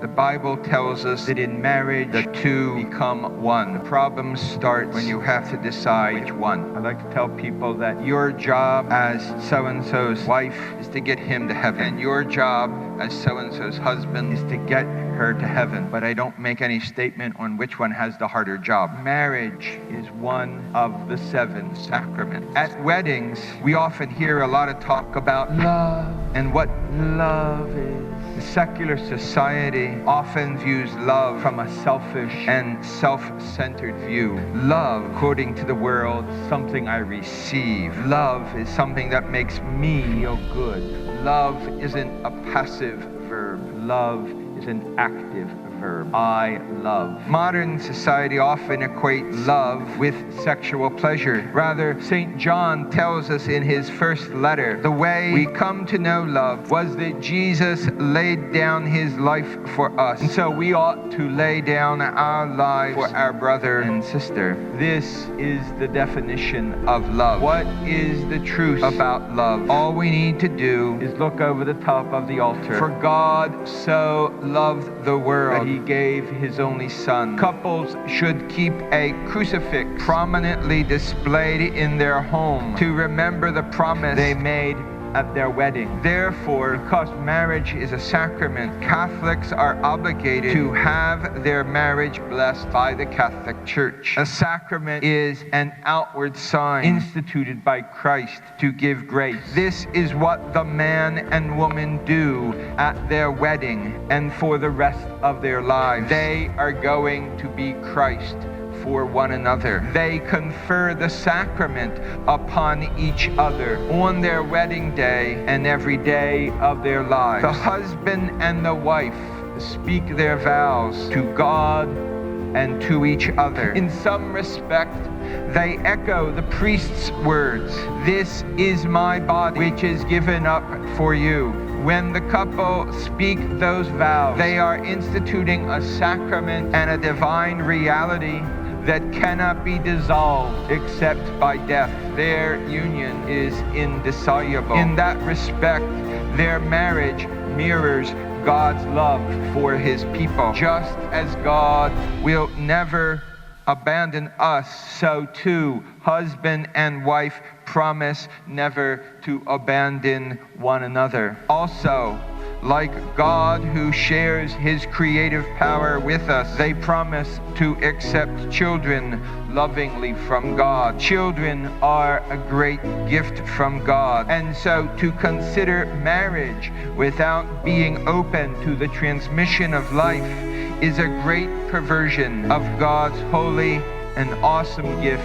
The Bible tells us that in marriage, the two become one. The problem starts when you have to decide which one. I like to tell people that your job as so-and-so's wife is to get him to heaven. And your job as so-and-so's husband is to get her to heaven. But I don't make any statement on which one has the harder job. Marriage is one of the 7 sacraments. At weddings, we often hear a lot of talk about love and what love is. The secular society often views love from a selfish and self-centered view. Love, according to the world, is something I receive. Love is something that makes me feel good. Love isn't a passive verb. Love is an active verb. I love. Modern society often equates love with sexual pleasure. Rather, St. John tells us in his first letter, the way we come to know love was that Jesus laid down his life for us. And so we ought to lay down our lives for our brother and sister. This is the definition of love. What is the truth about love? All we need to do is look over the top of the altar. For God so loved the world that he gave his only son. Couples should keep a crucifix prominently displayed in their home to remember the promise they made at their wedding. Therefore, because marriage is a sacrament, Catholics are obligated to have their marriage blessed by the Catholic Church. A sacrament is an outward sign instituted by Christ to give grace. This is what the man and woman do at their wedding and for the rest of their lives. They are going to be Christ for one another. They confer the sacrament upon each other on their wedding day and every day of their lives. The husband and the wife speak their vows to God and to each other. In some respect, they echo the priest's words, "This is my body, which is given up for you." When the couple speak those vows, they are instituting a sacrament and a divine reality that cannot be dissolved except by death. Their union is indissoluble. In that respect, their marriage mirrors God's love for his people. Just as God will never abandon us, so too husband and wife promise never to abandon one another. Also, like God who shares his creative power with us, they promise to accept children lovingly from God. Children are a great gift from God. And so to consider marriage without being open to the transmission of life is a great perversion of God's holy and awesome gift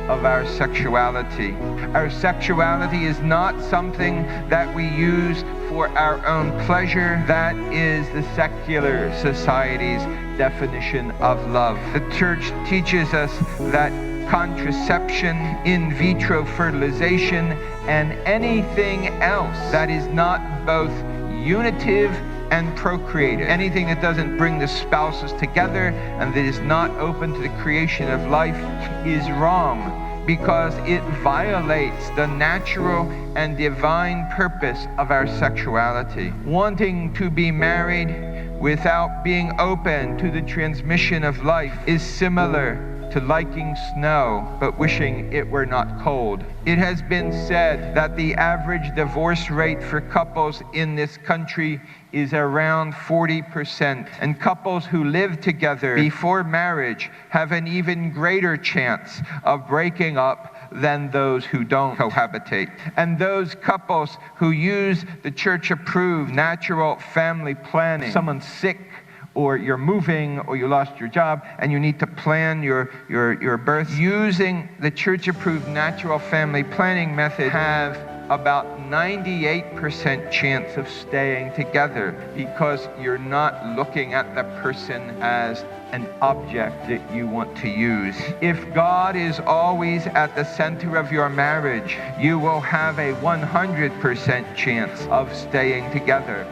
of our sexuality. Our sexuality is not something that we use for our own pleasure. That is the secular society's definition of love. The church teaches us that contraception, in vitro fertilization, and anything else that is not both unitive and procreative, anything that doesn't bring the spouses together and that is not open to the creation of life, is wrong, because it violates the natural and divine purpose of our sexuality. Wanting to be married without being open to the transmission of life is similar to liking snow but wishing it were not cold. It has been said that the average divorce rate for couples in this country is around 40%, and couples who live together before marriage have an even greater chance of breaking up than those who don't cohabitate. And those couples who use the church-approved natural family planning, someone's sick, or you're moving, or you lost your job, and you need to plan your birth, using the church-approved natural family planning method, have about 98% chance of staying together, because you're not looking at the person as an object that you want to use. If God is always at the center of your marriage, you will have a 100% chance of staying together.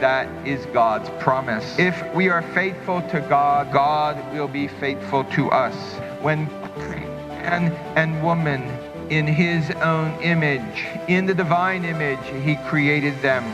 That is God's promise. If we are faithful to God, God will be faithful to us. When man and woman in his own image, in the divine image, he created them.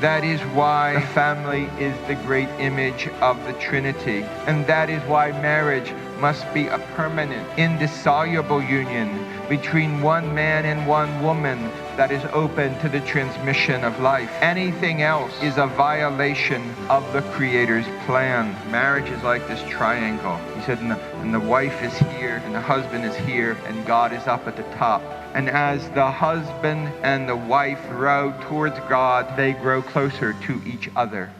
That is why the family is the great image of the Trinity. And that is why marriage must be a permanent, indissoluble union between one man and one woman that is open to the transmission of life. Anything else is a violation of the Creator's plan. Marriage is like this triangle. He said, and the wife is here, and the husband is here, and God is up at the top. And as the husband and the wife grow towards God, they grow closer to each other.